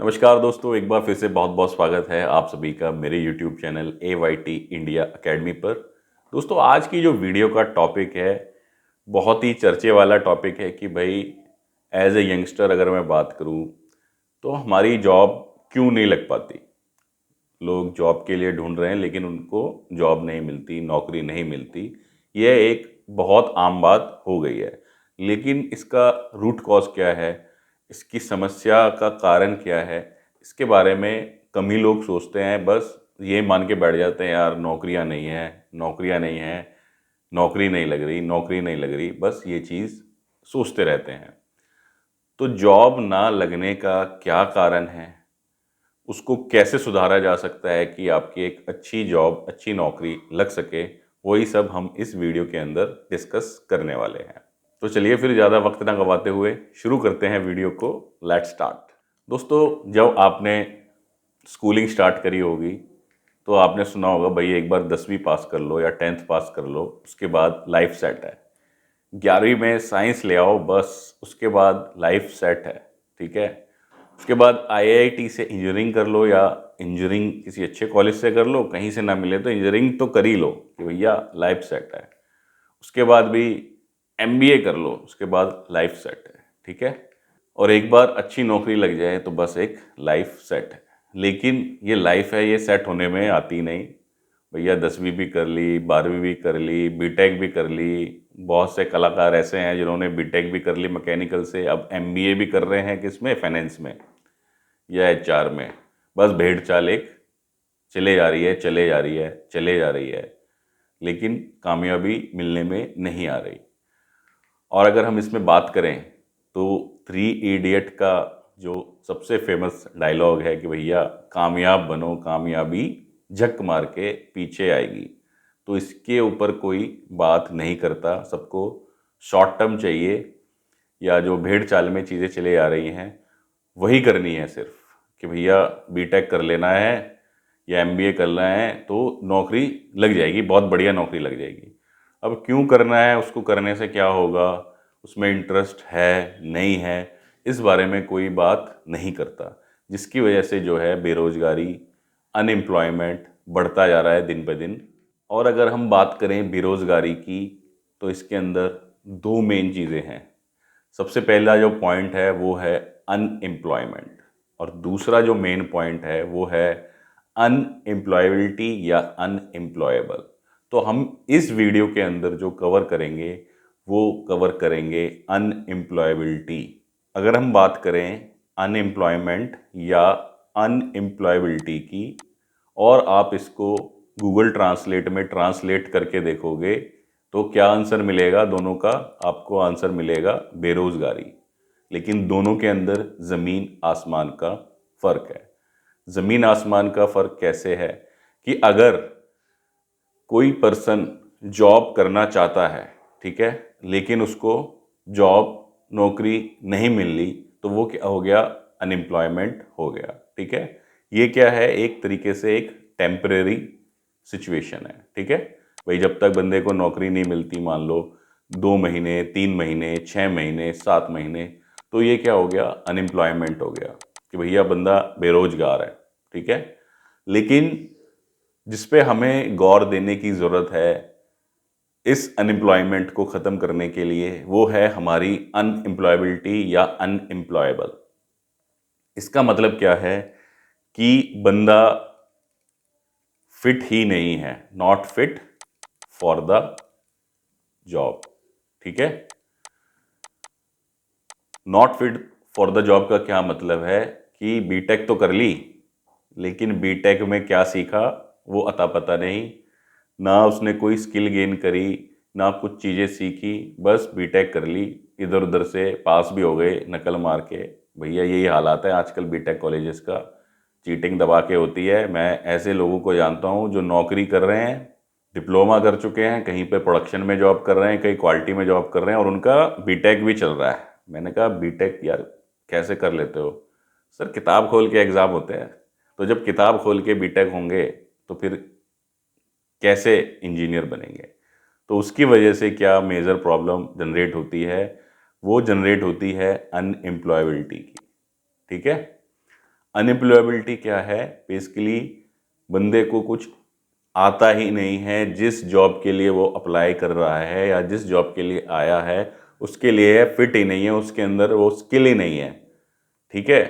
नमस्कार दोस्तों, एक बार फिर से बहुत बहुत स्वागत है आप सभी का मेरे YouTube channel AYT India academy पर। दोस्तों, आज की जो वीडियो का टॉपिक है बहुत ही चर्चे वाला टॉपिक है कि भाई एज ए यंगस्टर अगर मैं बात करूं तो हमारी जॉब क्यों नहीं लग पाती। लोग जॉब के लिए ढूंढ रहे हैं लेकिन उनको जॉब नहीं मिलती, नौकरी नहीं मिलती। यह एक बहुत आम बात हो गई है। लेकिन इसका रूट कॉज क्या है, इसकी समस्या का कारण क्या है, इसके बारे में कम ही लोग सोचते हैं। बस ये मान के बैठ जाते हैं यार नौकरियां नहीं है, नौकरियां नहीं है, नौकरी नहीं लग रही, नौकरी नहीं लग रही, बस ये चीज़ सोचते रहते हैं। तो जॉब ना लगने का क्या कारण है, उसको कैसे सुधारा जा सकता है कि आपकी एक अच्छी जॉब, अच्छी नौकरी लग सके, वही सब हम इस वीडियो के अंदर डिस्कस करने वाले हैं। तो चलिए फिर ज़्यादा वक्त ना गवाते हुए शुरू करते हैं वीडियो को। Let's start. दोस्तों, जब आपने स्कूलिंग स्टार्ट करी होगी तो आपने सुना होगा भाई एक बार 10वीं पास कर लो या 10th पास कर लो, उसके बाद लाइफ सेट है। 11वीं में साइंस ले आओ, बस उसके बाद लाइफ सेट है। ठीक है। उसके बाद आईआईटी से इंजीनियरिंग कर लो या इंजीनियरिंग किसी अच्छे कॉलेज से कर लो, कहीं से ना मिले तो इंजीनियरिंग तो कर ही लो कि भैया लाइफ सेट है। उसके बाद भी एमबीए कर लो, उसके बाद लाइफ सेट है। ठीक है। और एक बार अच्छी नौकरी लग जाए तो बस एक लाइफ सेट है। लेकिन ये लाइफ है, ये सेट होने में आती नहीं। भैया 10वीं भी कर ली, 12वीं भी कर ली, बीटेक भी कर ली। बहुत से कलाकार ऐसे हैं जिन्होंने बीटेक भी कर ली मैकेनिकल से, अब एमबीए भी कर रहे हैं किसमें, फाइनेंस में या एचआर में। बस भेड़ चाल एक चले जा रही है, चले जा रही है, चले जा रही है, लेकिन कामयाबी मिलने में नहीं आ रही। और अगर हम इसमें बात करें तो थ्री इडियट का जो सबसे फेमस डायलॉग है कि भैया कामयाब बनो, कामयाबी झक मार के पीछे आएगी, तो इसके ऊपर कोई बात नहीं करता। सबको शॉर्ट टर्म चाहिए, या जो भेड़ चाल में चीज़ें चले आ रही हैं वही करनी है सिर्फ, कि भैया बीटेक कर लेना है या एमबीए करना है तो नौकरी लग जाएगी, बहुत बढ़िया नौकरी लग जाएगी। अब क्यों करना है, उसको करने से क्या होगा, उसमें इंटरेस्ट है नहीं है, इस बारे में कोई बात नहीं करता। जिसकी वजह से जो है बेरोजगारी, अनएम्प्लॉयमेंट बढ़ता जा रहा है दिन ब दिन। और अगर हम बात करें बेरोजगारी की तो इसके अंदर दो मेन चीज़ें हैं। सबसे पहला जो पॉइंट है वो है अनएम्प्लॉयमेंट, और दूसरा जो मेन पॉइंट है वो है अनएम्प्लॉयबिलिटी या अनएम्प्लॉयबल। तो हम इस वीडियो के अंदर जो कवर करेंगे वो कवर करेंगे अनएम्प्लॉयबिलिटी। अगर हम बात करें अनएम्प्लॉयमेंट या अनएम्प्लॉयबिलिटी की, और आप इसको गूगल ट्रांसलेट में ट्रांसलेट करके देखोगे तो क्या आंसर मिलेगा, दोनों का आपको आंसर मिलेगा बेरोजगारी। लेकिन दोनों के अंदर ज़मीन आसमान का फ़र्क है। ज़मीन आसमान का फ़र्क कैसे है कि अगर कोई पर्सन जॉब करना चाहता है, ठीक है, लेकिन उसको जॉब, नौकरी नहीं मिल रही, तो वो क्या हो गया, अनएम्प्लॉयमेंट हो गया। ठीक है। ये क्या है, एक तरीके से एक टेम्परेरी सिचुएशन है। ठीक है। भाई जब तक बंदे को नौकरी नहीं मिलती, मान लो 2 महीने, 3 महीने, 6 महीने, 7 महीने, तो ये क्या हो गया, अनएम्प्लॉयमेंट हो गया कि भैया बंदा बेरोजगार है। ठीक है। लेकिन जिस पे हमें गौर देने की ज़रूरत है इस अनएम्प्लॉयमेंट को ख़त्म करने के लिए, वो है हमारी अनएम्प्लॉयबिलिटी या अनएम्प्लॉयबल। इसका मतलब क्या है कि बंदा फिट ही नहीं है, not fit for the job. ठीक है। Not fit for the job का क्या मतलब है कि बीटेक तो कर ली, लेकिन बीटेक में क्या सीखा वो अता पता नहीं, ना उसने कोई स्किल गेन करी, ना कुछ चीज़ें सीखी, बस बीटेक कर ली, इधर उधर से पास भी हो गए नकल मार के। भैया यही हालात है आजकल बीटेक कॉलेजेस का, चीटिंग दबा के होती है। मैं ऐसे लोगों को जानता हूँ जो नौकरी कर रहे हैं, डिप्लोमा कर चुके हैं, कहीं पे प्रोडक्शन में जॉब कर रहे हैं, कहीं क्वालिटी में जॉब कर रहे हैं, और उनका बीटेक भी चल रहा है। मैंने कहा बीटेक यार कैसे कर लेते हो? सर किताब खोल के एग्ज़ाम होते हैं। तो जब किताब खोल के बीटेक होंगे तो फिर कैसे इंजीनियर बनेंगे? तो उसकी वजह से क्या मेजर प्रॉब्लम जनरेट होती है, वो जनरेट होती है अनएम्प्लॉयबिलिटी की। ठीक है। अनएम्प्लॉयबिलिटी क्या है? बेसिकली बंदे को कुछ आता ही नहीं है, जिस जॉब के लिए वो अप्लाई कर रहा है या जिस जॉब के लिए आया है उसके लिए फिट ही नहीं है, उसके अंदर वो स्किल ही नहीं है। ठीक है,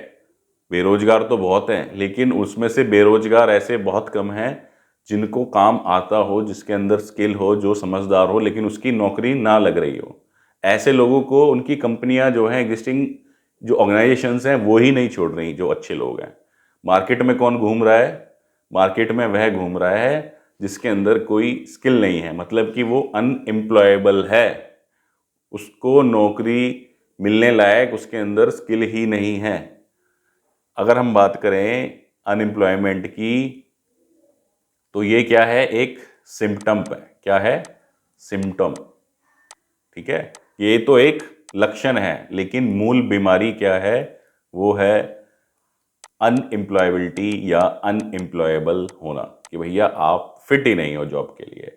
बेरोजगार तो बहुत हैं, लेकिन उसमें से बेरोजगार ऐसे बहुत कम हैं जिनको काम आता हो, जिसके अंदर स्किल हो, जो समझदार हो, लेकिन उसकी नौकरी ना लग रही हो। ऐसे लोगों को उनकी कंपनियां जो हैं, एग्जिस्टिंग जो ऑर्गेनाइजेशंस हैं, वो ही नहीं छोड़ रही जो अच्छे लोग हैं। मार्केट में कौन घूम रहा है? मार्केट में वह घूम रहा है जिसके अंदर कोई स्किल नहीं है, मतलब कि वो अनएम्प्लॉयबल है, उसको नौकरी मिलने लायक उसके अंदर स्किल ही नहीं है। अगर हम बात करें अनएम्प्लॉयमेंट की, तो ये क्या है? एक सिम्टम है। क्या है? सिम्टम। ठीक है, ये तो एक लक्षण है, लेकिन मूल बीमारी क्या है? वो है अनएम्प्लॉयबिलिटी या अनएम्प्लॉयबल होना, कि भैया आप फिट ही नहीं हो जॉब के लिए।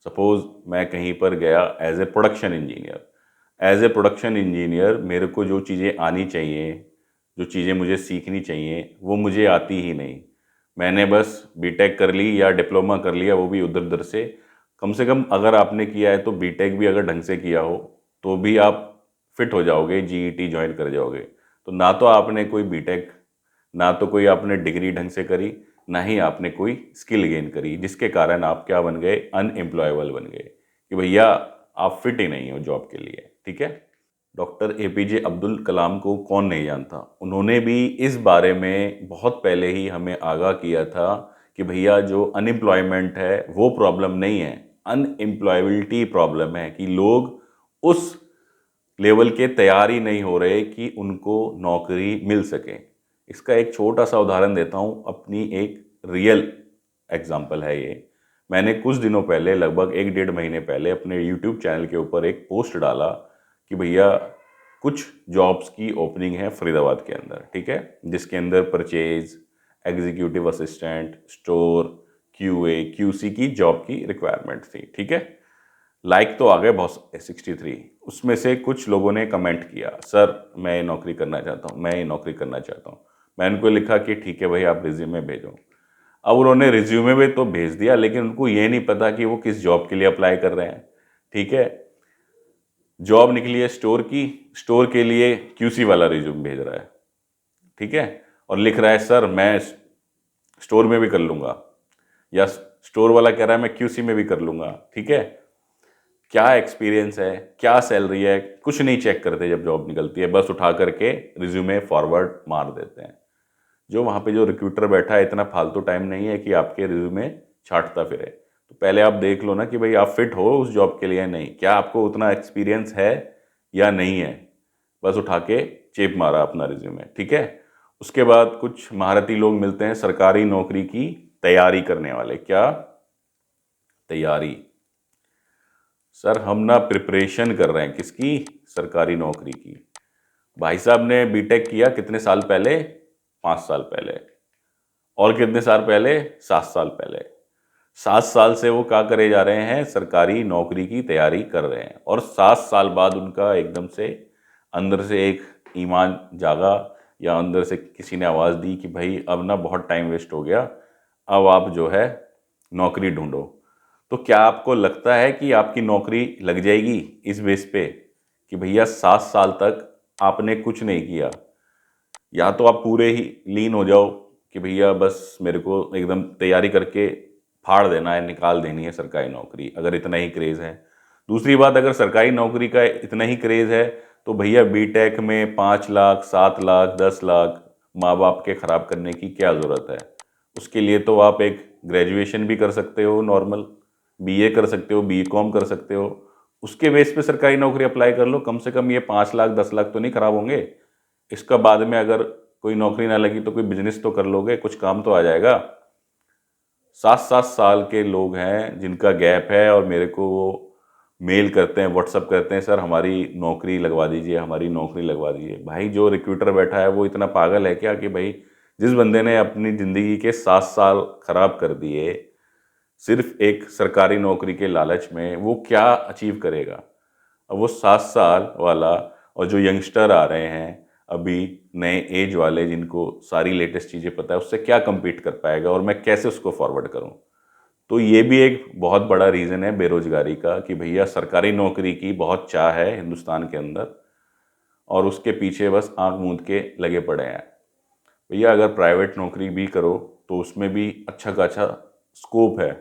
सपोज मैं कहीं पर गया as a production engineer. As a production engineer मेरे को जो चीज़ें आनी चाहिए, जो चीज़ें मुझे सीखनी चाहिए, वो मुझे आती ही नहीं। मैंने बस बीटेक कर ली या डिप्लोमा कर लिया, वो भी उधर उधर से कम अगर आपने किया है तो बीटेक भी अगर ढंग से किया हो तो भी आप फिट हो जाओगे, जीईटी ज्वाइन कर जाओगे। तो ना तो आपने कोई बीटेक, ना तो कोई आपने डिग्री ढंग से करी, ना ही आपने कोई स्किल गेन करी, जिसके कारण आप क्या बन गए? अनएम्प्लॉयबल बन गए, कि भैया आप फिट ही नहीं हो जॉब के लिए। ठीक है, डॉक्टर एपीजे अब्दुल कलाम को कौन नहीं जानता? उन्होंने भी इस बारे में बहुत पहले ही हमें आगाह किया था कि भैया जो अनएम्प्लॉयमेंट है वो प्रॉब्लम नहीं है, अनएम्प्लॉयबिलिटी प्रॉब्लम है, कि लोग उस लेवल के तैयार ही नहीं हो रहे कि उनको नौकरी मिल सके। इसका एक छोटा सा उदाहरण देता हूँ, अपनी एक रियल एग्जाम्पल है ये। मैंने कुछ दिनों पहले, लगभग 1-1.5 महीने पहले, अपने यूट्यूब चैनल के ऊपर एक पोस्ट डाला कि भैया कुछ जॉब्स की ओपनिंग है फरीदाबाद के अंदर। ठीक है, जिसके अंदर purchase, executive assistant, store, QA, QC की जॉब की रिक्वायरमेंट थी। ठीक है, लाइक तो आ गए बहुत, 63। उसमें से कुछ लोगों ने कमेंट किया, सर मैं ये नौकरी करना चाहता हूँ, मैं ये नौकरी करना चाहता हूँ। मैं उनको लिखा कि ठीक है भाई, आप रिज्यूमे भेजो। अब उन्होंने रिज्यूमे भी तो भेज दिया, लेकिन उनको ये नहीं पता कि वो किस जॉब के लिए अप्लाई कर रहे हैं। ठीक है, जॉब निकली है स्टोर की, स्टोर के लिए क्यूसी वाला रिज्यूम भेज रहा है। ठीक है, और लिख रहा है सर मैं स्टोर में भी कर लूँगा, या स्टोर वाला कह रहा है मैं क्यूसी में भी कर लूँगा। ठीक है, क्या एक्सपीरियंस है, क्या सैलरी है, कुछ नहीं चेक करते जब जॉब निकलती है, बस उठा करके रिज्यूमे फॉरवर्ड मार देते हैं। जो वहाँ पे जो रिक्रूटर बैठा है, इतना फालतू टाइम नहीं है कि आपके रिज्यूमे छांटता फिरे। तो पहले आप देख लो ना कि भाई आप फिट हो उस जॉब के लिए या नहीं, क्या आपको उतना एक्सपीरियंस है या नहीं है। बस उठा के चेप मारा अपना रिज्यूमे। ठीक है, उसके बाद कुछ महारथी लोग मिलते हैं सरकारी नौकरी की तैयारी करने वाले। क्या तैयारी? सर हम ना प्रिपरेशन कर रहे हैं, किसकी? सरकारी नौकरी की। भाई साहब ने बीटेक किया कितने साल पहले? 5 साल पहले। और कितने साल पहले? 7 साल पहले। 7 साल से वो क्या करे जा रहे हैं? सरकारी नौकरी की तैयारी कर रहे हैं। और 7 साल बाद उनका एकदम से अंदर से एक ईमान जागा, या अंदर से किसी ने आवाज़ दी कि भाई अब ना बहुत टाइम वेस्ट हो गया, अब आप जो है नौकरी ढूंढो। तो क्या आपको लगता है कि आपकी नौकरी लग जाएगी इस बेस पे कि भैया 7 साल तक आपने कुछ नहीं किया? या तो आप पूरे ही लीन हो जाओ कि भैया बस मेरे को एकदम तैयारी करके फाड़ देना है, निकाल देनी है सरकारी नौकरी, अगर इतना ही क्रेज़ है। दूसरी बात, अगर सरकारी नौकरी का इतना ही क्रेज़ है तो भैया बीटेक में 5 लाख, 7 लाख, 10 लाख माँ बाप के ख़राब करने की क्या ज़रूरत है? उसके लिए तो आप एक ग्रेजुएशन भी कर सकते हो, नॉर्मल बीए कर सकते हो, बीकॉम कर सकते हो, उसके बेस पे सरकारी नौकरी अप्लाई कर लो। कम से कम ये 5 लाख, 10 लाख तो नहीं खराब होंगे। इसका बाद में अगर कोई नौकरी ना लगी तो कोई बिजनेस तो कर लोगे, कुछ काम तो आ जाएगा। 7-7 साल के लोग हैं जिनका गैप है, और मेरे को वो मेल करते हैं, व्हाट्सअप करते हैं, सर हमारी नौकरी लगवा दीजिए, हमारी नौकरी लगवा दीजिए। भाई जो रिक्रूटर बैठा है वो इतना पागल है क्या कि भाई जिस बंदे ने अपनी ज़िंदगी के 7 साल खराब कर दिए सिर्फ एक सरकारी नौकरी के लालच में, वो क्या अचीव करेगा? अब वो 7 साल वाला, और जो यंगस्टर आ रहे हैं अभी नए एज वाले जिनको सारी लेटेस्ट चीज़ें पता है उससे क्या compete कर पाएगा और मैं कैसे उसको फॉरवर्ड करूं। तो ये भी एक बहुत बड़ा रीज़न है बेरोजगारी का कि भैया सरकारी नौकरी की बहुत चाह है हिंदुस्तान के अंदर और उसके पीछे बस आंख मूंद के लगे पड़े हैं। भैया अगर प्राइवेट नौकरी भी करो तो उसमें भी अच्छा खासा स्कोप है।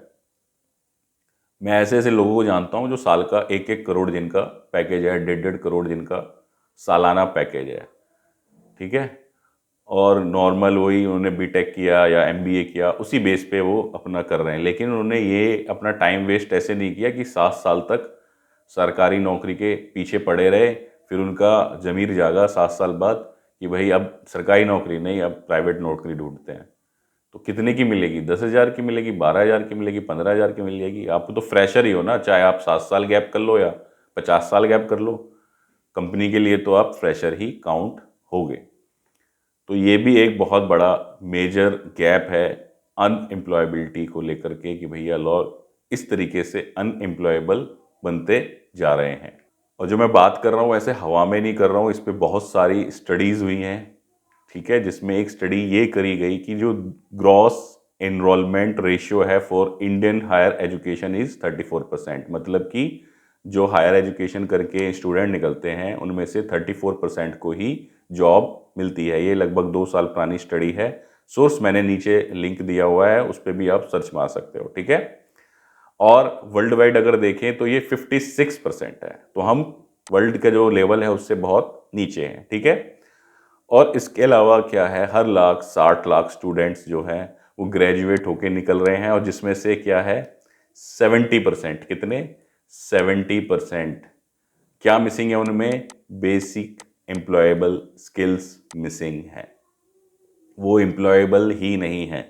मैं ऐसे ऐसे लोगों को जानता हूँ जो साल का 1-1 करोड़ जिनका पैकेज है, 1.5-1.5 करोड़ जिनका सालाना पैकेज है, ठीक है। और नॉर्मल वही उन्होंने बीटेक किया या एमबीए किया उसी बेस पे वो अपना कर रहे हैं, लेकिन उन्होंने ये अपना टाइम वेस्ट ऐसे नहीं किया कि 7 साल तक सरकारी नौकरी के पीछे पड़े रहे, फिर उनका ज़मीर जागा 7 साल बाद कि भाई अब सरकारी नौकरी नहीं, अब प्राइवेट नौकरी ढूंढते हैं। तो कितने की मिलेगी? 10,000 की मिलेगी, 12,000 की मिलेगी, 15,000 की मिल जाएगी। आप तो फ्रेशर ही हो ना, चाहे आप 7 साल गैप कर लो या 50 साल गैप कर लो, कंपनी के लिए तो आप फ्रेशर ही काउंट होगे। तो ये भी एक बहुत बड़ा मेजर गैप है अनएम्प्लॉयबिलिटी को लेकर के कि भैया लोग इस तरीके से अनएम्प्लॉयबल बनते जा रहे हैं। और जो मैं बात कर रहा हूँ ऐसे हवा में नहीं कर रहा हूँ, इस पे बहुत सारी स्टडीज़ हुई हैं, ठीक है, जिसमें एक स्टडी ये करी गई कि जो ग्रॉस एनरोलमेंट रेशियो है for Indian higher education is 34%। मतलब कि जो हायर एजुकेशन करके स्टूडेंट निकलते हैं उनमें से 34% को ही जॉब मिलती है। ये लगभग 2 साल पुरानी स्टडी है। सोर्स मैंने नीचे लिंक दिया हुआ है, उस पर भी आप सर्च मार सकते हो, ठीक है। और वर्ल्ड वाइड अगर देखें तो ये 56% है, तो हम वर्ल्ड का जो लेवल है उससे बहुत नीचे हैं, ठीक है। और इसके अलावा क्या है, हर लाख 60 लाख स्टूडेंट्स जो हैं वो ग्रेजुएट होके निकल रहे हैं और जिसमें से क्या है 70%, कितने 70% क्या मिसिंग है उनमें? बेसिक एम्प्लॉयबल स्किल्स मिसिंग है, वो एम्प्लॉयबल ही नहीं है।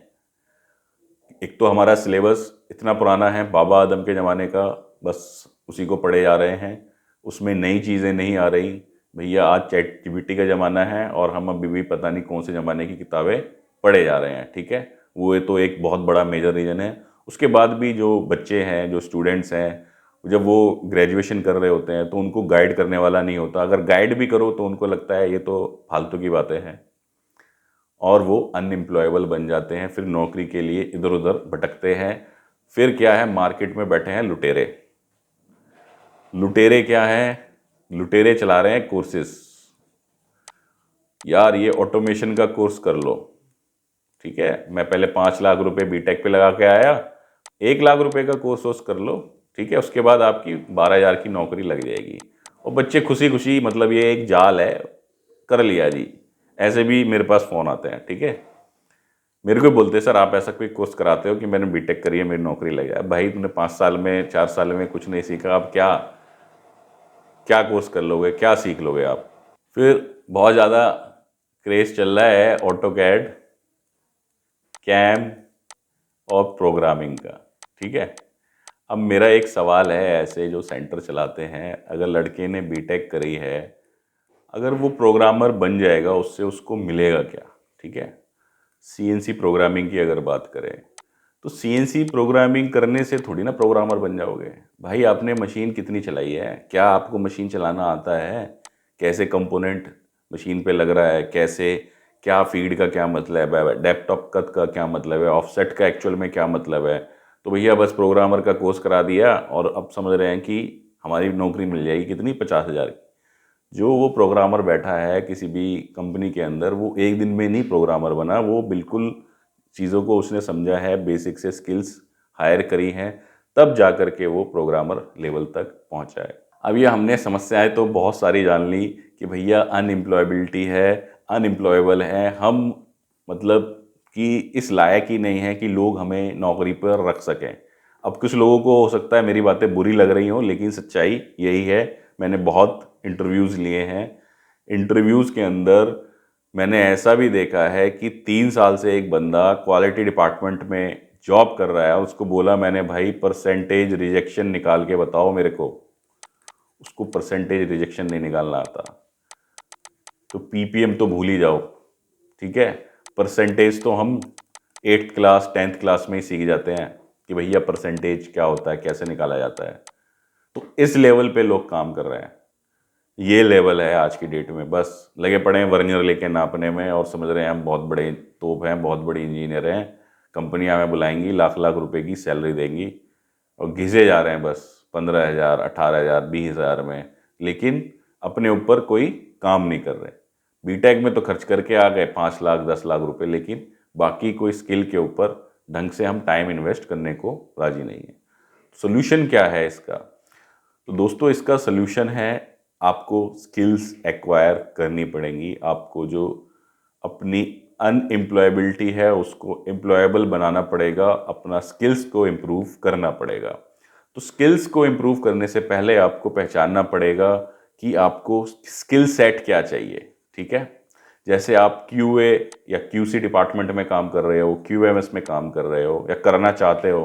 एक तो हमारा सिलेबस इतना पुराना है, बाबा आदम के ज़माने का, बस उसी को पढ़े जा रहे हैं, उसमें नई चीज़ें नहीं आ रही। भैया आज चैट जीपीटी का ज़माना है और हम अभी भी पता नहीं कौन से ज़माने की किताबें पढ़े जा रहे हैं, ठीक है। वो तो एक बहुत बड़ा मेजर रीज़न है। उसके बाद भी जो बच्चे हैं, जो स्टूडेंट्स हैं, जब वो ग्रेजुएशन कर रहे होते हैं तो उनको गाइड करने वाला नहीं होता। अगर गाइड भी करो तो उनको लगता है ये तो फालतू की बातें हैं और वो अनएम्प्लॉयबल बन जाते हैं, फिर नौकरी के लिए इधर उधर भटकते हैं। फिर क्या है, मार्केट में बैठे हैं लुटेरे। लुटेरे क्या हैं? लुटेरे चला रहे हैं कोर्सेस। यार ये ऑटोमेशन का कोर्स कर लो, ठीक है, मैं पहले 5 लाख रुपए बीटेक पे लगा के आया, 1 लाख रुपए का कोर्स कर लो, ठीक है, उसके बाद आपकी 12,000 की नौकरी लग जाएगी। और बच्चे खुशी खुशी, मतलब ये एक जाल है, कर लिया जी। ऐसे भी मेरे पास फ़ोन आते हैं, ठीक है, मेरे को बोलते हैं सर आप ऐसा कोई कोर्स कराते हो कि मैंने बीटेक करी है मेरी नौकरी लग जाए। भाई तुमने 5 साल में 4 साल में कुछ नहीं सीखा, अब क्या क्या कोर्स कर लोगे, क्या सीख लोगे आप? फिर बहुत ज़्यादा क्रेज़ चल रहा है ऑटो कैड, कैम और प्रोग्रामिंग का, ठीक है। अब मेरा एक सवाल है, ऐसे जो सेंटर चलाते हैं, अगर लड़के ने बीटेक करी है, अगर वो प्रोग्रामर बन जाएगा उससे उसको मिलेगा क्या, ठीक है। सीएनसी प्रोग्रामिंग की अगर बात करें तो सीएनसी प्रोग्रामिंग करने से थोड़ी ना प्रोग्रामर बन जाओगे। भाई आपने मशीन कितनी चलाई है? क्या आपको मशीन चलाना आता है? कैसे कंपोनेंट मशीन पे लग रहा है, कैसे, क्या फीड का क्या मतलब है, डेप्थ ऑफ कट का क्या मतलब है, ऑफसेट का एक्चुअल में क्या मतलब है। तो भैया बस प्रोग्रामर का कोर्स करा दिया और अब समझ रहे हैं कि हमारी नौकरी मिल जाएगी कितनी, 50,000 की। जो वो प्रोग्रामर बैठा है किसी भी कंपनी के अंदर, वो एक दिन में नहीं प्रोग्रामर बना, वो बिल्कुल चीज़ों को उसने समझा है, बेसिक से स्किल्स हायर करी हैं, तब जा कर के वो प्रोग्रामर लेवल तक पहुंचा है। अब ये हमने समस्याएं तो बहुत सारी जान ली कि भैया अनएम्प्लॉयबिलिटी है, अनएम्प्लॉयबल है हम, मतलब कि इस लायक ही नहीं है कि लोग हमें नौकरी पर रख सकें। अब कुछ लोगों को हो सकता है मेरी बातें बुरी लग रही हों, लेकिन सच्चाई यही है। मैंने बहुत इंटरव्यूज़ लिए हैं, इंटरव्यूज़ के अंदर मैंने ऐसा भी देखा है कि 3 साल से एक बंदा क्वालिटी डिपार्टमेंट में जॉब कर रहा है, उसको बोला मैंने भाई परसेंटेज रिजेक्शन निकाल के बताओ मेरे को, उसको परसेंटेज रिजेक्शन नहीं निकालना आता। तो पीपीएम तो भूल ही जाओ, ठीक है, परसेंटेज तो हम 8th क्लास 10th क्लास में ही सीख जाते हैं कि भैया परसेंटेज क्या होता है, कैसे निकाला जाता है। तो इस लेवल पे लोग काम कर रहे हैं। ये लेवल है आज की डेट में। बस लगे पड़े हैं वर्नियर लेके नापने में और समझ रहे हैं हम बहुत बड़े तोप हैं, बहुत बड़ी इंजीनियर हैं, कंपनियां हमें बुलाएंगी, लाख लाख रुपए की सैलरी देंगी, और घिसे जा रहे हैं बस 15,000, 18,000, 20,000 में, लेकिन अपने ऊपर कोई काम नहीं कर रहे। बीटेक में तो खर्च करके आ गए 5 लाख 10 लाख रुपए, लेकिन बाकी कोई स्किल के ऊपर ढंग से हम टाइम इन्वेस्ट करने को राजी नहीं है। सोल्यूशन क्या है इसका? तो दोस्तों इसका सोल्यूशन है, आपको स्किल्स एक्वायर करनी पड़ेंगी। आपको जो अपनी अनएम्प्लॉयबिलिटी है उसको एम्प्लॉयबल बनाना पड़ेगा, अपना स्किल्स को इम्प्रूव करना पड़ेगा। तो स्किल्स को इम्प्रूव करने से पहले आपको पहचानना पड़ेगा कि आपको स्किल सेट क्या चाहिए। ठीक है, जैसे आप क्यूए या क्यूसी डिपार्टमेंट में काम कर रहे हो, क्यूएमएस में काम कर रहे हो या करना चाहते हो,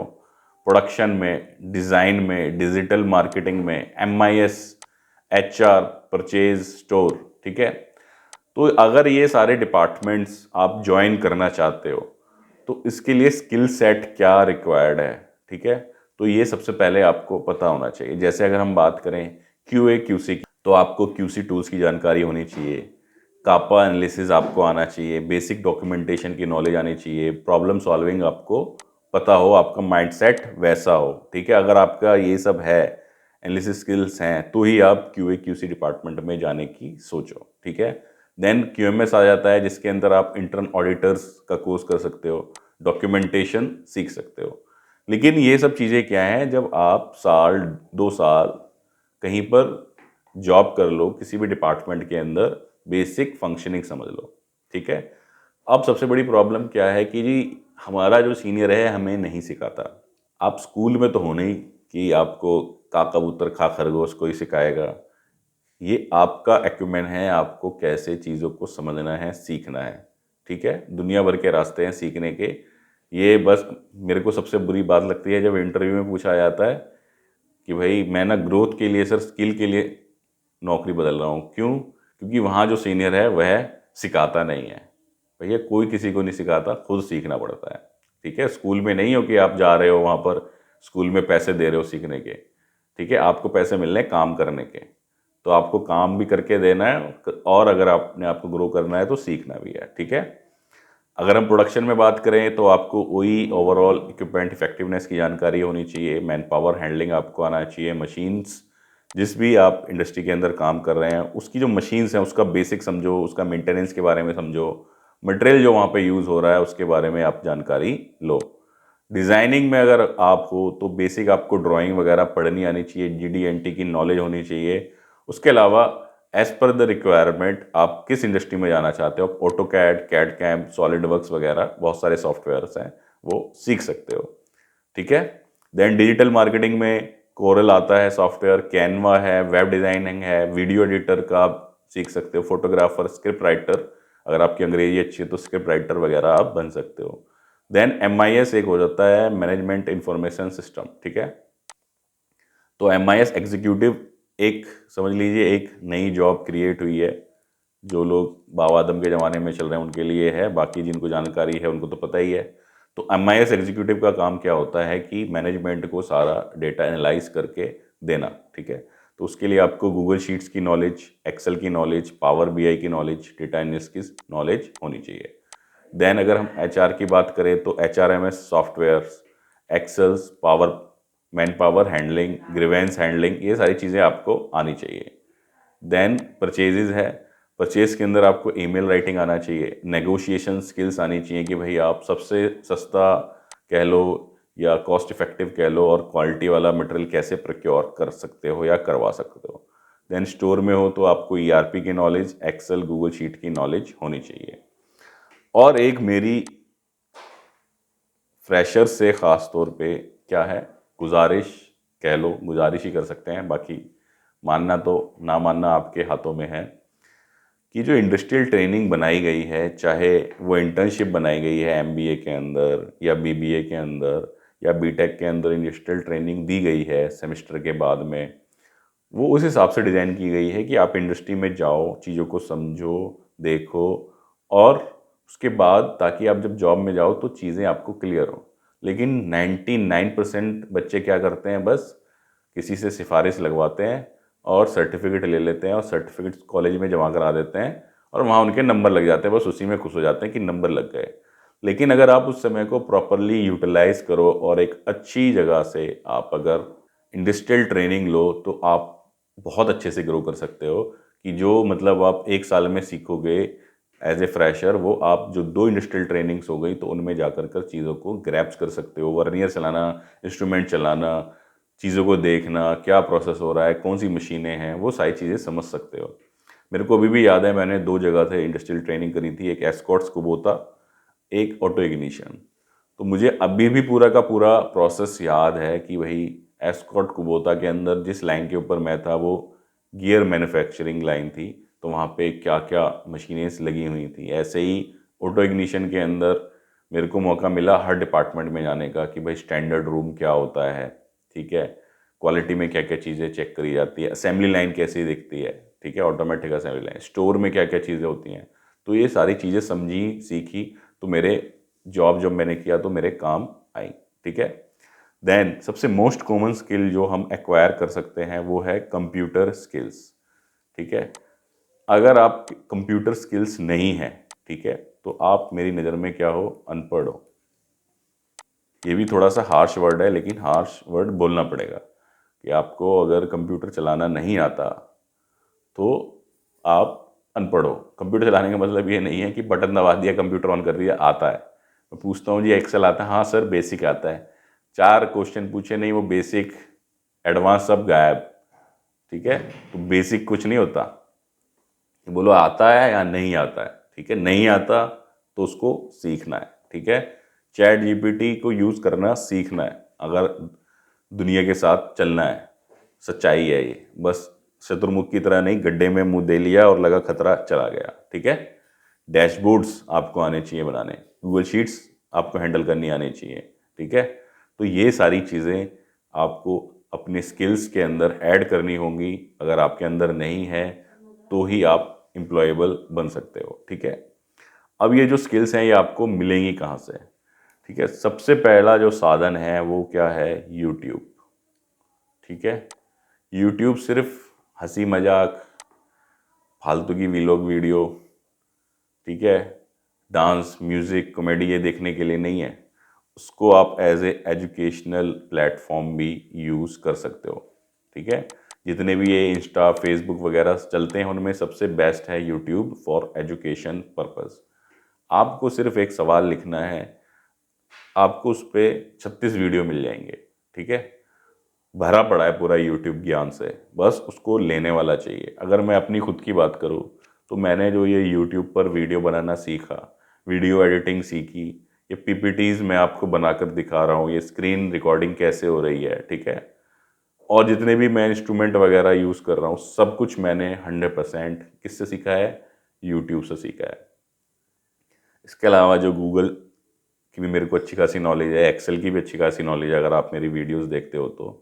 प्रोडक्शन में, डिज़ाइन में, डिजिटल मार्केटिंग में, एमआईएस, एचआर, परचेज, स्टोर। ठीक है, तो अगर ये सारे डिपार्टमेंट्स आप ज्वाइन करना चाहते हो तो इसके लिए स्किल सेट क्या रिक्वायर्ड है। ठीक है, तो ये सबसे पहले आपको पता होना चाहिए। जैसे अगर हम बात करें क्यूए क्यूसी की, तो आपको क्यूसी टूल्स की जानकारी होनी चाहिए, कापा एनालिसिस आपको आना चाहिए, बेसिक डॉक्यूमेंटेशन की नॉलेज आनी चाहिए, प्रॉब्लम सॉल्विंग आपको पता हो, आपका माइंडसेट वैसा हो। ठीक है, अगर आपका ये सब है, एनालिसिस स्किल्स हैं, तो ही आप क्यूए क्यूसी डिपार्टमेंट में जाने की सोचो। ठीक है, देन क्यूएमएस आ जाता है, जिसके अंदर आप इंटर्न ऑडिटर्स का कोर्स कर सकते हो, डॉक्यूमेंटेशन सीख सकते हो। लेकिन ये सब चीज़ें क्या हैं, जब आप साल 2 साल कहीं पर जॉब कर लो, किसी भी डिपार्टमेंट के अंदर बेसिक फंक्शनिंग समझ लो। ठीक है, अब सबसे बड़ी प्रॉब्लम क्या है कि जी हमारा जो सीनियर है हमें नहीं सिखाता। आप स्कूल में तो हो नहीं कि आपको का कबूतर खा खरगोश कोई सिखाएगा। ये आपका एक्यूमेंट है, आपको कैसे चीज़ों को समझना है, सीखना है। ठीक है, दुनिया भर के रास्ते हैं सीखने के। ये बस मेरे को सबसे बुरी बात लगती है जब इंटरव्यू में पूछा जाता है कि भाई मैं ना ग्रोथ के लिए सर, स्किल के लिए नौकरी बदल रहा हूँ। क्यों? क्योंकि वहाँ जो सीनियर है वह सिखाता नहीं है। भैया कोई किसी को नहीं सिखाता, खुद सीखना पड़ता है। ठीक है, स्कूल में नहीं हो कि आप जा रहे हो वहाँ पर स्कूल में पैसे दे रहे हो सीखने के। ठीक है, आपको पैसे मिलने हैं काम करने के, तो आपको काम भी करके देना है, और अगर आपने आपको ग्रो करना है तो सीखना भी है। ठीक है, अगर हम प्रोडक्शन में बात करें तो आपको वही ओवरऑल इक्विपमेंट इफेक्टिवनेस की जानकारी होनी चाहिए, मैन पावर हैंडलिंग आपको आना चाहिए, मशीन्स जिस भी आप इंडस्ट्री के अंदर काम कर रहे हैं उसकी जो मशीन्स हैं उसका बेसिक समझो, उसका मेंटेनेंस के बारे में समझो, मटेरियल जो वहाँ पे यूज़ हो रहा है उसके बारे में आप जानकारी लो। डिज़ाइनिंग में अगर आप हो तो बेसिक आपको ड्राइंग वगैरह पढ़नी आनी चाहिए, GD&T की नॉलेज होनी चाहिए। उसके अलावा एज पर द रिक्वायरमेंट आप किस इंडस्ट्री में जाना चाहते हो, AutoCAD, CAD CAM, SolidWorks वगैरह बहुत सारे सॉफ्टवेयर्स हैं, वो सीख सकते हो। ठीक है, देन डिजिटल मार्केटिंग में कोरल आता है सॉफ्टवेयर, कैनवा है, वेब डिज़ाइनिंग है, वीडियो एडिटर का आप सीख सकते हो, फोटोग्राफर, स्क्रिप्ट राइटर, अगर आपकी अंग्रेजी अच्छी है तो स्क्रिप्ट राइटर वगैरह आप बन सकते हो। देन MIS एक हो जाता है, मैनेजमेंट इंफॉर्मेशन सिस्टम। ठीक है, तो MIS एग्जीक्यूटिव एक समझ लीजिए एक नई जॉब क्रिएट हुई है। जो लोग बाबा आदम के ज़माने में चल रहे हैं उनके लिए है, बाकी जिनको जानकारी है उनको तो पता ही है। तो MIS एग्जीक्यूटिव का काम क्या होता है कि मैनेजमेंट को सारा डेटा एनालाइज करके देना। ठीक है, तो उसके लिए आपको गूगल शीट्स की नॉलेज, एक्सेल की नॉलेज, पावर BI की नॉलेज, डेटा एनालिसिस की नॉलेज होनी चाहिए। देन अगर हम HR की बात करें तो HRMS softwares, excels, power, manpower handling, grievance handling, ये सारी चीज़ें आपको आनी चाहिए। देन परचेजेज है, परचेज के अंदर आपको ईमेल राइटिंग आना चाहिए, नेगोशिएशन स्किल्स आनी चाहिए कि भाई आप सबसे सस्ता कह लो या कॉस्ट इफेक्टिव कह लो और क्वालिटी वाला मटेरियल कैसे प्रोक्योर कर सकते हो या करवा सकते हो। देन स्टोर में हो तो आपको ERP की नॉलेज, एक्सेल, गूगल शीट की नॉलेज होनी चाहिए। और एक मेरी फ्रेशर से ख़ास तौर पे क्या है, गुजारिश कह लो, गुजारिश ही कर सकते हैं, बाकी मानना तो ना मानना आपके हाथों में है, कि जो इंडस्ट्रियल ट्रेनिंग बनाई गई है, चाहे वो इंटर्नशिप बनाई गई है MBA के अंदर या BBA के अंदर या BTech के अंदर इंडस्ट्रियल ट्रेनिंग दी गई है सेमेस्टर के बाद में, वो उस हिसाब से डिज़ाइन की गई है कि आप इंडस्ट्री में जाओ, चीज़ों को समझो, देखो, और उसके बाद ताकि आप जब जॉब में जाओ तो चीज़ें आपको क्लियर हो। लेकिन 99% बच्चे क्या करते हैं, बस किसी से सिफारिश लगवाते हैं और सर्टिफिकेट ले लेते हैं और सर्टिफिकेट कॉलेज में जमा करा देते हैं और वहाँ उनके नंबर लग जाते हैं, बस उसी में खुश हो जाते हैं कि नंबर लग गए। लेकिन अगर आप उस समय को प्रॉपरली यूटिलाइज करो और एक अच्छी जगह से आप अगर इंडस्ट्रियल ट्रेनिंग लो तो आप बहुत अच्छे से ग्रो कर सकते हो, कि जो मतलब आप एक साल में सीखोगे एज ए फ्रेशर, वो आप जो 2 इंडस्ट्रियल ट्रेनिंग्स हो गई तो उनमें जाकर कर चीज़ों को ग्रैप्स कर सकते हो। वर्नियर चलाना, इंस्ट्रूमेंट चलाना, चीज़ों को देखना, क्या प्रोसेस हो रहा है, कौन सी मशीनें हैं, वो सारी चीज़ें समझ सकते हो। मेरे को अभी भी याद है, मैंने 2 जगह से इंडस्ट्रियल ट्रेनिंग करी थी, एक एस्कॉर्ट्स कुबोटा, एक ऑटो इग्निशन। तो मुझे अभी भी पूरा का पूरा प्रोसेस याद है कि वही एस्कॉर्ट कुबोटा के अंदर जिस लाइन के ऊपर मैं था वो गियर मैन्युफैक्चरिंग लाइन थी, तो वहाँ पे क्या क्या मशीनें लगी हुई थी। ऐसे ही ऑटो इग्निशन के अंदर मेरे को मौका मिला हर डिपार्टमेंट में जाने का कि भाई स्टैंडर्ड रूम क्या होता है, ठीक है, क्वालिटी में क्या क्या चीज़ें चेक करी जाती है, असेंबली लाइन कैसी दिखती है, ठीक है, ऑटोमेटिक असेंबली लाइन, स्टोर में क्या क्या चीज़ें होती हैं। तो ये सारी चीज़ें समझी, सीखी, तो मेरे जॉब जब मैंने किया तो मेरे काम आई, ठीक है। देन सबसे मोस्ट कॉमन स्किल जो हम एक्वायर कर सकते हैं वो है कंप्यूटर स्किल्स, ठीक है। अगर आप कंप्यूटर स्किल्स नहीं है, ठीक है, तो आप मेरी नज़र में क्या हो, अनपढ़ हो। ये भी थोड़ा सा हार्श वर्ड है, लेकिन हार्श वर्ड बोलना पड़ेगा कि आपको अगर कंप्यूटर चलाना नहीं आता तो आप अनपढ़ हो। कंप्यूटर चलाने का मतलब ये नहीं है कि बटन दबा दिया, कंप्यूटर ऑन कर दिया, आता है। मैं पूछता हूँ जी एक्सेल आता है, हाँ सर बेसिक आता है। 4 क्वेश्चन पूछे नहीं, वो बेसिक एडवांस सब गायब, ठीक है। तो बेसिक कुछ नहीं होता, बोलो आता है या नहीं आता है, ठीक है। नहीं आता तो उसको सीखना है, ठीक है। चैट जीपीटी को यूज़ करना सीखना है अगर दुनिया के साथ चलना है। सच्चाई है ये, बस शत्रुमुख की तरह नहीं, गड्ढे में मुंह दे लिया और लगा खतरा, चला गया, ठीक है। डैशबोर्ड्स आपको आने चाहिए बनाने, गूगल शीट्स आपको हैंडल करनी आनी चाहिए, ठीक है। तो ये सारी चीज़ें आपको अपने स्किल्स के अंदर ऐड करनी होंगी। अगर आपके अंदर नहीं है तो ही आप एम्प्लॉयबल बन सकते हो, ठीक है। अब ये जो स्किल्स हैं ये आपको मिलेंगी कहाँ से, ठीक है। सबसे पहला जो साधन है वो क्या है, यूट्यूब, ठीक है। यूट्यूब सिर्फ हंसी मजाक, फालतू की वीलॉग वीडियो, ठीक है, डांस, म्यूज़िक, कॉमेडी ये देखने के लिए नहीं है। उसको आप एज ए एजुकेशनल प्लेटफॉर्म भी यूज़ कर सकते हो, ठीक है। जितने भी ये इंस्टा, फेसबुक वगैरह चलते हैं उनमें सबसे बेस्ट है यूट्यूब फॉर एजुकेशन पर्पस। आपको सिर्फ एक सवाल लिखना है, आपको उस पर 36 वीडियो मिल जाएंगे, ठीक है। भरा पड़ा है पूरा यूट्यूब ज्ञान से, बस उसको लेने वाला चाहिए। अगर मैं अपनी खुद की बात करूँ तो मैंने जो ये यूट्यूब पर वीडियो बनाना सीखा, वीडियो एडिटिंग सीखी, ये पीपीटीज मैं आपको बनाकर दिखा रहा हूँ, ये स्क्रीन रिकॉर्डिंग कैसे हो रही है, ठीक है, और जितने भी मैं इंस्ट्रूमेंट वगैरह यूज़ कर रहा हूँ सब कुछ मैंने 100% किससे सीखा है, यूट्यूब से सीखा है। इसके अलावा जो गूगल की भी मेरे को अच्छी खासी नॉलेज है, एक्सेल की भी अच्छी खासी नॉलेज है, अगर आप मेरी वीडियोस देखते हो तो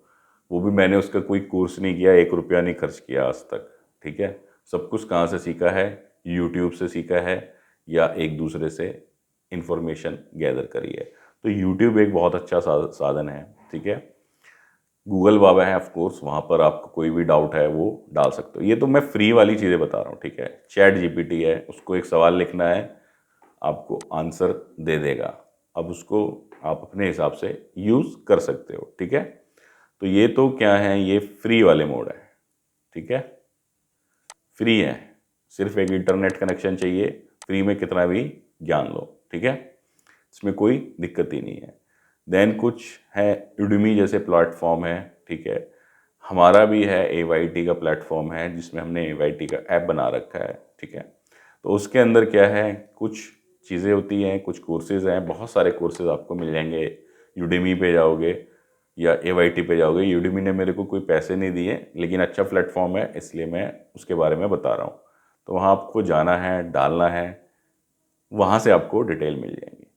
वो भी मैंने उसका कोई कोर्स नहीं किया, 1 रुपया नहीं खर्च किया आज तक, ठीक है। सब कुछ कहाँ से सीखा है, यूट्यूब से सीखा है या एक दूसरे से इंफॉर्मेशन गैदर करी है। तो यूट्यूब एक बहुत अच्छा साधन है, ठीक है। गूगल बाबा है ऑफ कोर्स, वहाँ पर आपको कोई भी डाउट है वो डाल सकते हो। ये तो मैं फ्री वाली चीज़ें बता रहा हूँ, ठीक है। चैट जीपीटी है, उसको एक सवाल लिखना है, आपको आंसर दे देगा। अब उसको आप अपने हिसाब से यूज़ कर सकते हो, ठीक है। तो ये तो क्या है, ये फ्री वाले मोड है, ठीक है। फ्री है, सिर्फ एक इंटरनेट कनेक्शन चाहिए, फ्री में कितना भी ज्ञान लो, ठीक है, इसमें कोई दिक्कत ही नहीं है। देन कुछ है यूडेमी जैसे प्लेटफॉर्म है, ठीक है। हमारा भी है AYT का प्लेटफॉर्म है जिसमें हमने AYT का ऐप बना रखा है, ठीक है। तो उसके अंदर क्या है, कुछ चीज़ें होती हैं, कुछ कोर्सेज़ हैं, बहुत सारे कोर्सेज़ आपको मिल जाएंगे। यूडेमी पे जाओगे या AYT पे जाओगे, यूडेमी ने मेरे को कोई पैसे नहीं दिए लेकिन अच्छा प्लेटफॉर्म है इसलिए मैं उसके बारे में बता रहा हूँ। तो वहाँ आपको जाना है, डालना है, वहाँ से आपको डिटेल मिल जाएंगी,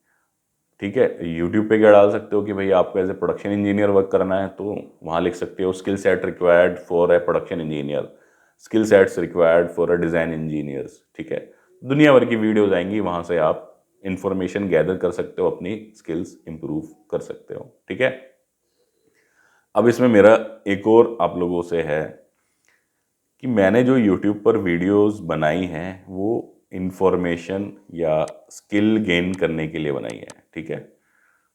ठीक है। यूट्यूब पे क्या डाल सकते हो कि भाई आपको as a production engineer work करना है तो वहाँ लिख सकते हो skill set required for a production engineer, skill sets required for a design engineers, ठीक है। दुनिया भर की वीडियोज़ आएंगी, वहाँ से आप इंफॉर्मेशन गैदर कर सकते हो, अपनी स्किल्स इंप्रूव कर सकते हो, ठीक है। अब इसमें मेरा एक और आप लोगों से है कि मैंने जो यूट्यूब पर वीडियोस बनाई हैं वो इन्फॉर्मेशन या स्किल गेन करने के लिए बनाई है, ठीक है।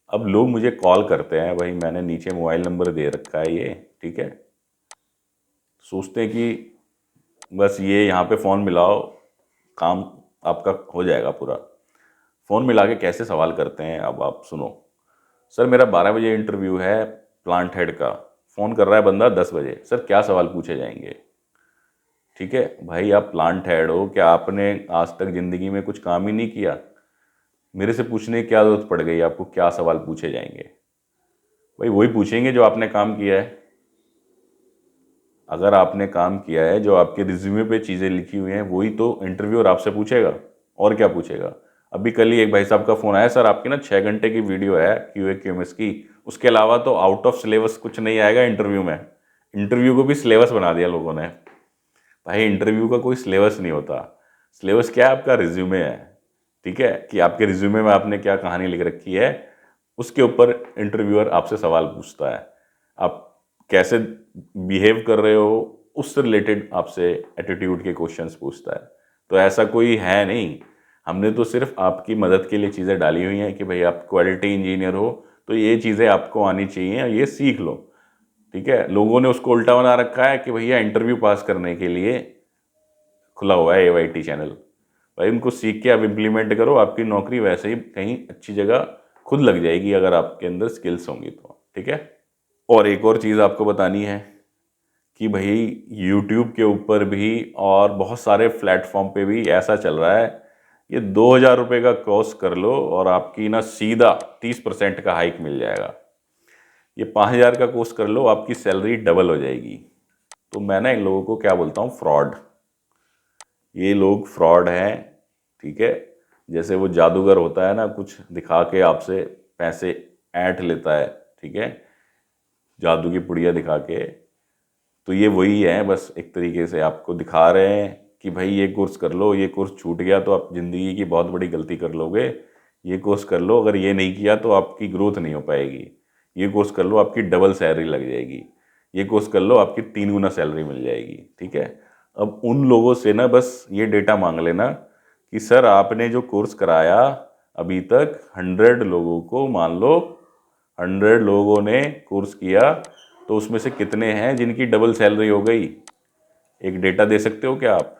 अब लोग मुझे कॉल करते हैं, भाई मैंने नीचे मोबाइल नंबर दे रखा है ये, ठीक है। सोचते हैं कि बस ये यहाँ पे फ़ोन मिलाओ, काम आपका हो जाएगा पूरा। फ़ोन मिला के कैसे सवाल करते हैं, अब आप सुनो। सर मेरा 12 बजे इंटरव्यू है प्लांट हेड का, फ़ोन कर रहा है बंदा 10 बजे, सर क्या सवाल पूछे जाएंगे? ठीक है भाई, आप प्लांट हेड हो, क्या आपने आज तक ज़िंदगी में कुछ काम ही नहीं किया? मेरे से पूछने की क्या ज़रूरत पड़ गई आपको, क्या सवाल पूछे जाएंगे? भाई वही पूछेंगे जो आपने काम किया है। अगर आपने काम किया है, जो आपके रिज्यूमे पे चीज़ें लिखी हुई हैं, वही तो इंटरव्यूअर आपसे पूछेगा, और क्या पूछेगा। अभी कल ही एक भाई साहब का फ़ोन आया, सर आपकी ना 6 घंटे की वीडियो है QA QMS की, उसके अलावा तो आउट ऑफ सिलेबस कुछ नहीं आएगा इंटरव्यू में। इंटरव्यू को भी सिलेबस बना दिया लोगों ने। भाई इंटरव्यू का कोई सिलेबस नहीं होता। सिलेबस क्या है? आपका रिज्यूमे है, ठीक है, कि आपके रिज्यूमे में आपने क्या कहानी लिख रखी है, उसके ऊपर इंटरव्यूअर आपसे सवाल पूछता है। आप कैसे बिहेव कर रहे हो, उससे रिलेटेड आपसे एटीट्यूड के क्वेश्चंस पूछता है। तो ऐसा कोई है नहीं, हमने तो सिर्फ आपकी मदद के लिए चीज़ें डाली हुई हैं कि भाई आप क्वालिटी इंजीनियर हो तो ये चीज़ें आपको आनी चाहिए, ये सीख लो, ठीक है। लोगों ने उसको उल्टा बना रखा है कि भैया इंटरव्यू पास करने के लिए खुला हुआ है AYT चैनल। भाई उनको सीख के आप इम्प्लीमेंट करो, आपकी नौकरी वैसे ही कहीं अच्छी जगह खुद लग जाएगी अगर आपके अंदर स्किल्स होंगी तो, ठीक है। और एक और चीज़ आपको बतानी है कि भाई यूट्यूब के ऊपर भी और बहुत सारे प्लेटफॉर्म पे भी ऐसा चल रहा है, ये 2,000 रुपये का कोर्स कर लो और आपकी ना सीधा 30% का हाइक मिल जाएगा। ये 5,000 का कोर्स कर लो, आपकी सैलरी डबल हो जाएगी। तो मैं ना इन लोगों को क्या बोलता हूँ, फ्रॉड। ये लोग फ्रॉड हैं, ठीक है। जैसे वो जादूगर होता है ना, कुछ दिखा के आपसे पैसे ऐंठ लेता है, ठीक है, जादू की पुड़िया दिखा के। तो ये वही है, बस एक तरीके से आपको दिखा रहे हैं कि भाई ये कोर्स कर लो, ये कोर्स छूट गया तो आप ज़िंदगी की बहुत बड़ी गलती कर लोगे। ये कोर्स कर लो, अगर ये नहीं किया तो आपकी ग्रोथ नहीं हो पाएगी। ये कोर्स कर लो, आपकी डबल सैलरी लग जाएगी। ये कोर्स कर लो, आपकी 3 गुना सैलरी मिल जाएगी, ठीक है। अब उन लोगों से ना बस ये डेटा मांग लेना कि सर आपने जो कोर्स कराया अभी तक 100 लोगों को, मान लो 100 लोगों ने कोर्स किया, तो उसमें से कितने हैं जिनकी डबल सैलरी हो गई? एक डेटा दे सकते हो क्या आप?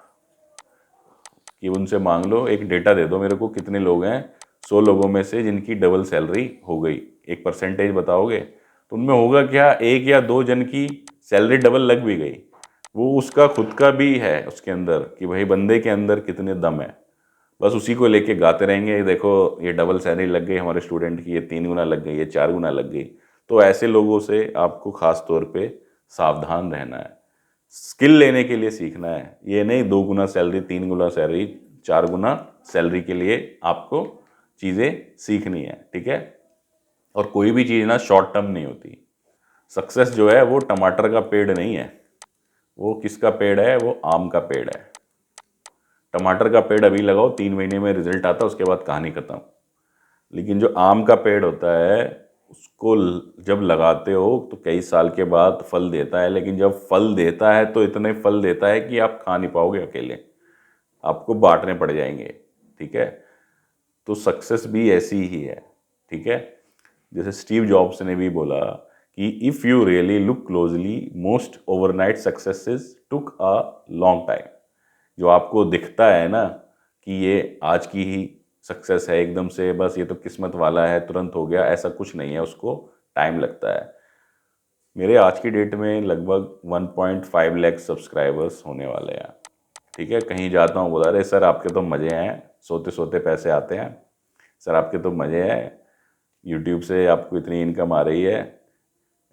कि उनसे मांग लो, एक डेटा दे दो मेरे को, कितने लोग हैं 100 लोगों में से जिनकी डबल सैलरी हो गई, एक परसेंटेज बताओगे? तो उनमें होगा क्या, 1 या 2 जन की सैलरी डबल लग भी गई। वो उसका खुद का भी है उसके अंदर कि भाई बंदे के अंदर कितने दम है, बस उसी को लेके गाते रहेंगे, ये देखो ये डबल सैलरी लग गई हमारे स्टूडेंट की, ये 3 गुना लग गई, ये 4 गुना लग गई। तो ऐसे लोगों से आपको खास तौर पे सावधान रहना है। स्किल लेने के लिए सीखना है, ये नहीं 2 गुना सैलरी, 3 गुना सैलरी, 4 गुना सैलरी के लिए आपको चीज़ें सीखनी है, ठीक है। और कोई भी चीज़ ना शॉर्ट टर्म नहीं होती। सक्सेस जो है वो टमाटर का पेड़ नहीं है, वो किसका पेड़ है? वो आम का पेड़ है। टमाटर का पेड़ अभी लगाओ, 3 महीने में रिजल्ट आता है, उसके बाद कहानी खत्म। लेकिन जो आम का पेड़ होता है उसको जब लगाते हो तो कई साल के बाद फल देता है, लेकिन जब फल देता है तो इतने फल देता है कि आप खा नहीं पाओगे अकेले, आपको बांटने पड़ जाएंगे, ठीक है। तो सक्सेस भी ऐसी ही है, ठीक है। जैसे स्टीव जॉब्स ने भी बोला कि if you really look closely most overnight successes took a long time. जो आपको दिखता है ना कि ये आज की ही सक्सेस है एकदम से, बस ये तो किस्मत वाला है, तुरंत हो गया, ऐसा कुछ नहीं है, उसको टाइम लगता है। मेरे आज की डेट में लगभग 1.5 लाख सब्सक्राइबर्स होने वाले हैं, ठीक है। कहीं जाता हूँ, बोला अरे सर आपके तो मज़े हैं, सोते सोते पैसे आते हैं, सर आपके तो मज़े हैं, यूट्यूब से आपको इतनी इनकम आ रही है,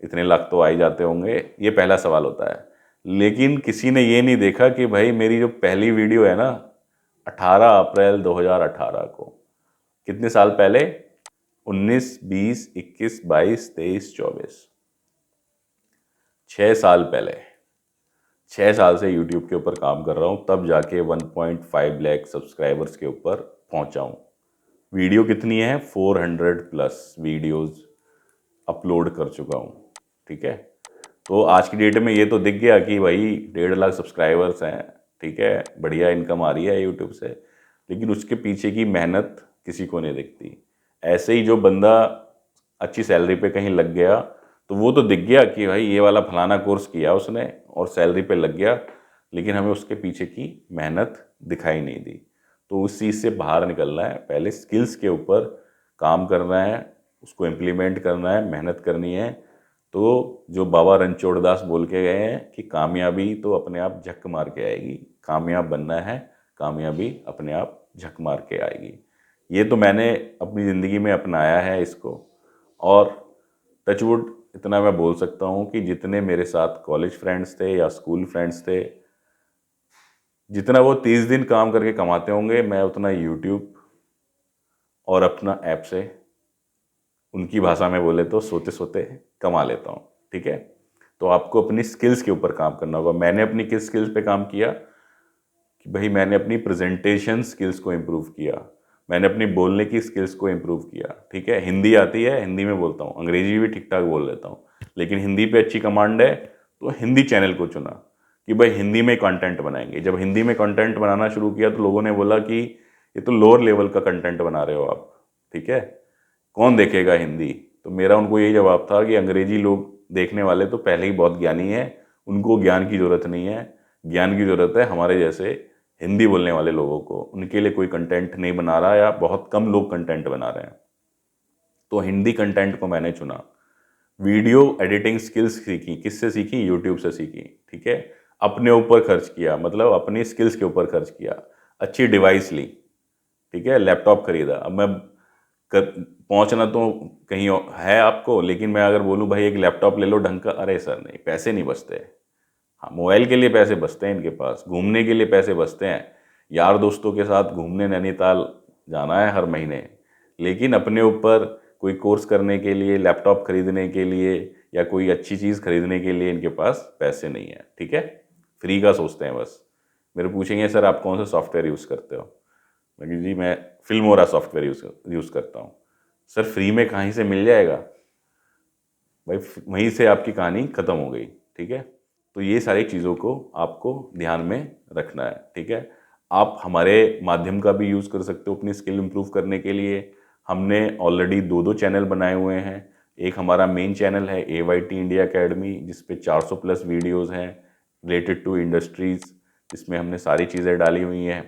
इतने लाख तो आ ही जाते होंगे, ये पहला सवाल होता है। लेकिन किसी ने ये नहीं देखा कि भाई मेरी जो पहली वीडियो है ना, 18 अप्रैल 2018 को, कितने साल पहले, 19, 20, 21, 22, 23, 24, 6 साल पहले, 6 साल से यूट्यूब के ऊपर काम कर रहा हूँ, तब जाके 1.5 लाख सब्सक्राइबर्स के ऊपर पहुँचा हूँ। वीडियो कितनी है, 400 प्लस वीडियोस अपलोड कर चुका हूँ, ठीक है। तो आज की डेट में ये तो दिख गया कि भाई 1.5 लाख सब्सक्राइबर्स हैं, ठीक है, बढ़िया इनकम आ रही है यूट्यूब से, लेकिन उसके पीछे की मेहनत किसी को नहीं दिखती। ऐसे ही जो बंदा अच्छी सैलरी पे कहीं लग गया तो वो तो दिख गया कि भाई ये वाला फलाना कोर्स किया उसने और सैलरी पे लग गया, लेकिन हमें उसके पीछे की मेहनत दिखाई नहीं दी। तो उस चीज़ से बाहर निकलना है, पहले स्किल्स के ऊपर काम करना है, उसको इम्प्लीमेंट करना है, मेहनत करनी है। तो जो बाबा रणछोड़ दास बोल के गए हैं कि कामयाबी तो अपने आप झक मार के आएगी, कामयाब बनना है, कामयाबी अपने आप झक मार के आएगी। ये तो मैंने अपनी ज़िंदगी में अपनाया है इसको, और टचवुड इतना मैं बोल सकता हूँ कि जितने मेरे साथ कॉलेज फ्रेंड्स थे या स्कूल फ्रेंड्स थे, जितना वो 30 दिन काम करके कमाते होंगे, मैं उतना यूट्यूब और अपना ऐप से, उनकी भाषा में बोले तो सोते सोते कमा लेता हूँ। ठीक है, तो आपको अपनी स्किल्स के ऊपर काम करना होगा। मैंने अपनी किस स्किल्स पे काम किया कि भाई मैंने अपनी प्रेजेंटेशन स्किल्स को इम्प्रूव किया, मैंने अपनी बोलने की स्किल्स को इम्प्रूव किया। ठीक है, हिंदी आती है, हिंदी में बोलता हूँ, अंग्रेजी भी ठीक ठाक बोल लेता हूँ, लेकिन हिंदी पे अच्छी कमांड है तो हिंदी चैनल को चुना कि भाई हिंदी में कंटेंट बनाएंगे। जब हिंदी में कंटेंट बनाना शुरू किया तो लोगों ने बोला कि ये तो लोअर लेवल का कंटेंट बना रहे हो आप, ठीक है, कौन देखेगा हिंदी। तो मेरा उनको यही जवाब था कि अंग्रेजी लोग देखने वाले तो पहले ही बहुत ज्ञानी हैं, उनको ज्ञान की ज़रूरत नहीं है, ज्ञान की ज़रूरत है हमारे जैसे हिंदी बोलने वाले लोगों को। उनके लिए कोई कंटेंट नहीं बना रहा या बहुत कम लोग कंटेंट बना रहे हैं। तो हिंदी कंटेंट को मैंने चुना। वीडियो एडिटिंग स्किल्स सीखी, किससे सीखी? यूट्यूब से सीखी। ठीक है, अपने ऊपर खर्च किया, मतलब अपनी स्किल्स के ऊपर खर्च किया, अच्छी डिवाइस ली, ठीक है, लैपटॉप खरीदा। अब मैं पहुंचना तो कहीं है आपको, लेकिन मैं अगर बोलूं भाई एक लैपटॉप ले लो ढंग का, अरे सर नहीं, पैसे नहीं बचते। हाँ, मोबाइल के लिए पैसे बचते हैं इनके पास, घूमने के लिए पैसे बचते हैं, यार दोस्तों के साथ घूमने नैनीताल जाना है हर महीने, लेकिन अपने ऊपर कोई कोर्स करने के लिए, लैपटॉप खरीदने के लिए या कोई अच्छी चीज़ खरीदने के लिए इनके पास पैसे नहीं है। ठीक है, फ्री का सोचते हैं बस। मेरे पूछेंगे सर आप कौन सा सॉफ्टवेयर यूज़ करते हो, मैं जी मैं फिल्मोरा सॉफ्टवेयर यूज़ करता हूँ। सर फ्री में कहीं से मिल जाएगा? भाई वहीं से आपकी कहानी ख़त्म हो गई। ठीक है, तो ये सारी चीज़ों को आपको ध्यान में रखना है। ठीक है, आप हमारे माध्यम का भी यूज़ कर सकते हो अपनी स्किल इंप्रूव करने के लिए। हमने ऑलरेडी 2 चैनल बनाए हुए हैं। एक हमारा मेन चैनल है AYT इंडिया अकेडमी, जिसपे 400 प्लस वीडियोज़ हैं रिलेटेड टू इंडस्ट्रीज़, जिसमें हमने सारी चीज़ें डाली हुई हैं।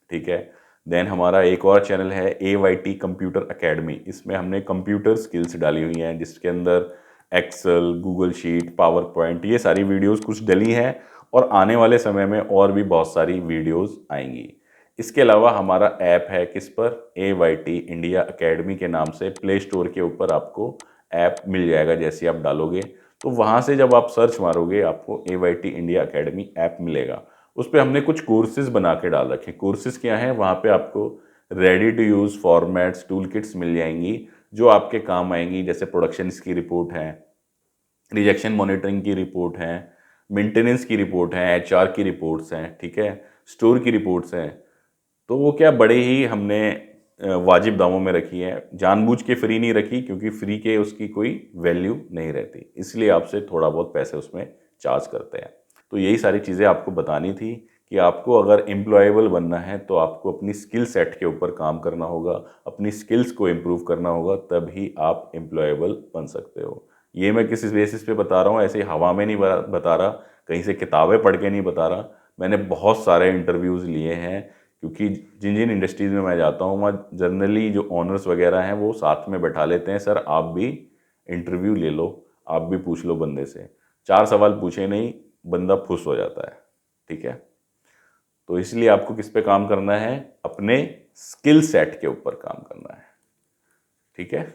ठीक है, देन हमारा एक और चैनल है AYT कंप्यूटर अकेडमी, इसमें हमने कंप्यूटर स्किल्स डाली हुई हैं, जिसके अंदर Excel, Google sheet, PowerPoint, ये सारी वीडियोस कुछ डली हैं, और आने वाले समय में और भी बहुत सारी वीडियोस आएंगी। इसके अलावा हमारा ऐप है किस पर? AYT इंडिया अकेडमी के नाम से प्ले स्टोर के ऊपर आपको ऐप मिल जाएगा। जैसे आप डालोगे तो वहाँ से जब आप सर्च मारोगे आपको AYT इंडिया अकेडमी ऐप मिलेगा। उस पर हमने कुछ कोर्सेज बना के डाल रखे। कोर्सेज क्या हैं? वहाँ पे आपको ready to use formats, tool kits मिल जाएंगी जो आपके काम आएंगी। जैसे प्रोडक्शंस की रिपोर्ट है, रिजेक्शन मॉनिटरिंग की रिपोर्ट है, मेंटेनेंस की रिपोर्ट है, HR की रिपोर्ट्स हैं, ठीक है, स्टोर की रिपोर्ट्स हैं। तो वो क्या बड़े ही हमने वाजिब दामों में रखी है, जानबूझ के फ्री नहीं रखी, क्योंकि फ्री के उसकी कोई वैल्यू नहीं रहती, इसलिए आपसे थोड़ा बहुत पैसे उसमें चार्ज करते हैं। तो यही सारी चीज़ें आपको बतानी थी कि आपको अगर एम्प्लॉयबल बनना है तो आपको अपनी स्किल सेट के ऊपर काम करना होगा, अपनी स्किल्स को इम्प्रूव करना होगा, तभी आप एम्प्लॉयबल बन सकते हो। ये मैं किस बेसिस पे बता रहा हूँ, ऐसे हवा में नहीं बता रहा, कहीं से किताबें पढ़ के नहीं बता रहा। मैंने बहुत सारे इंटरव्यूज़ लिए हैं, क्योंकि जिन जिन इंडस्ट्रीज़ में मैं जाता हूँ वहाँ जनरली जो ऑनर्स वगैरह हैं वो साथ में बैठा लेते हैं, सर आप भी इंटरव्यू ले लो, आप भी पूछ लो बंदे से। 4 सवाल पूछे नहीं, बंदा खुश हो जाता है। ठीक है, तो इसलिए आपको किस पे काम करना है? अपने स्किल सेट के ऊपर काम करना है। ठीक है,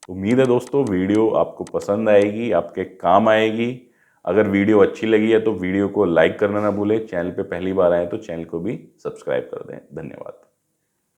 उम्मीद है दोस्तों वीडियो आपको पसंद आएगी, आपके काम आएगी। अगर वीडियो अच्छी लगी है तो वीडियो को लाइक करना ना भूलें, चैनल पे पहली बार आए तो चैनल को भी सब्सक्राइब कर दें। धन्यवाद।